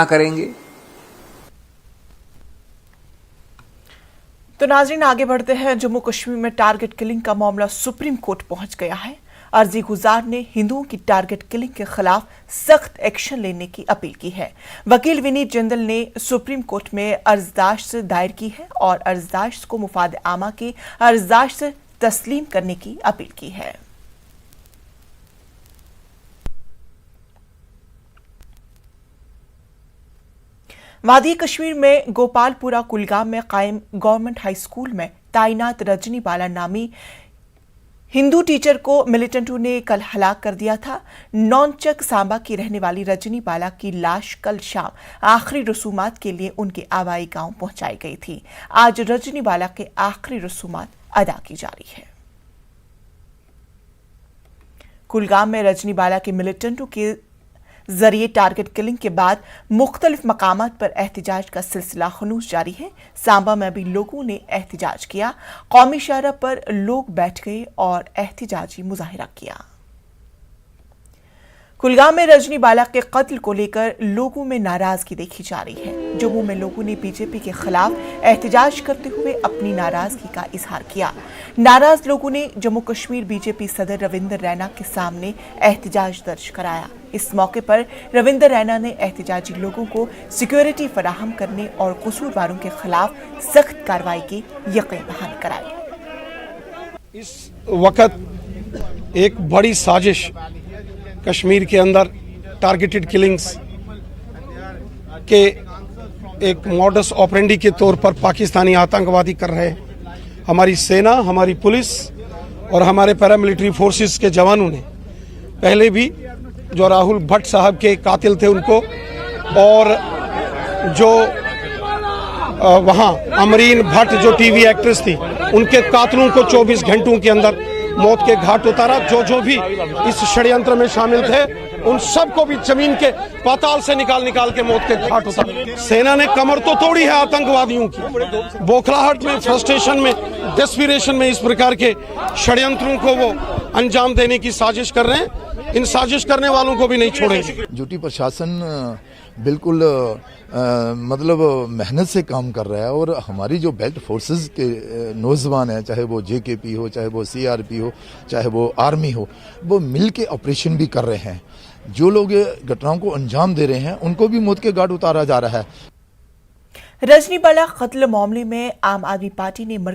करेंगे। तो नाज़रीन आगे बढ़ते हैं। जम्मू कश्मीर में टारगेट किलिंग का मामला सुप्रीम कोर्ट पहुंच गया है। अर्जी गुजार ने हिंदुओं की टारगेट किलिंग के खिलाफ सख्त एक्शन लेने की अपील की है। वकील विनीत जिंदल ने सुप्रीम कोर्ट में अर्जदाश्त दायर की है और अर्जदाश्त को मुफाद आमा की अर्जदाश्त तस्लीम करने की अपील की है। वादी कश्मीर में गोपालपुरा कुलगाम में कायम गवर्नमेंट हाई स्कूल में तैनात रजनी बाला नामी हिंदू टीचर को मिलिटेंटों ने कल हलाक कर दिया था। नौनचक सांबा की रहने वाली रजनी बाला की लाश कल शाम आखिरी रसूमात के लिए उनके आबाई गांव पहुंचाई गई थी। आज रजनी बाला के आखिरी रसूमात अदा की जा रही है। कुलगाम में रजनी बाला के मिलिटेंटों के जरिए टारगेट किलिंग के बाद मुख्तलिफ मकामात पर एहतिजाज का सिलसिला खनूस जारी है। सांबा में भी लोगों ने एहतिजाज किया। कौमी शाहरा पर लोग बैठ गए और एहतिजाजी मुजाहिरा किया। कुलगाम में रजनी बाला के कत्ल को लेकर लोगों में नाराजगी देखी जा रही है। जम्मू में लोगों ने बीजेपी के खिलाफ एहतिजाज करते हुए अपनी नाराजगी का इजहार किया। नाराज लोगों ने जम्मू कश्मीर बीजेपी सदर रविंदर रैना के सामने एहतिजाज दर्ज कराया। इस मौके पर रविंदर रैना ने एहतिजाजी लोगों को सिक्योरिटी फराहम करने और कसूरवारों के खिलाफ सख्त कार्रवाई की यकीन दहानी कराई। इस वक्त एक बड़ी साजिश कश्मीर के अंदर टारगेटेड किलिंग्स के एक मॉडस ऑपरेंडी के तौर पर पाकिस्तानी आतंकवादी कर रहे हैं। हमारी सेना, हमारी पुलिस और हमारे पैरामिलिट्री फोर्सेस के जवानों ने पहले भी जो राहुल भट्ट साहब के कातिल थे उनको, और जो वहाँ अमरीन भट्ट जो टीवी एक्ट्रेस थी उनके कातिलों को 24 घंटों के अंदर मौत के घाट उतारा। जो भी इस षड्यंत्र में शामिल थे उन सबको भी जमीन के पाताल से निकाल के मौत के घाट उतारा। सेना ने कमर तो तोड़ी है आतंकवादियों की। बौखलाहट में, फ्रस्ट्रेशन में, डेस्पिरेशन में इस प्रकार के षड्यंत्रों को वो अंजाम देने की साजिश कर रहे हैं। इन साजिश करने वालों को भी नहीं छोड़ेंगे। ड्यूटी प्रशासन बिल्कुल मतलब मेहनत से काम कर रहा है और हमारी जो बेल्ट फोर्सेस के नौजवान हैं, चाहे वो जेकेपी हो, चाहे वो सीआरपी हो, चाहे वो आर्मी हो, वो मिल के ऑपरेशन भी कर रहे हैं। जो लोग घटनाओं को अंजाम दे रहे हैं उनको भी मौत के घाट उतारा जा रहा है। रजनी बाला कत्ल मामले में आम आदमी पार्टी ने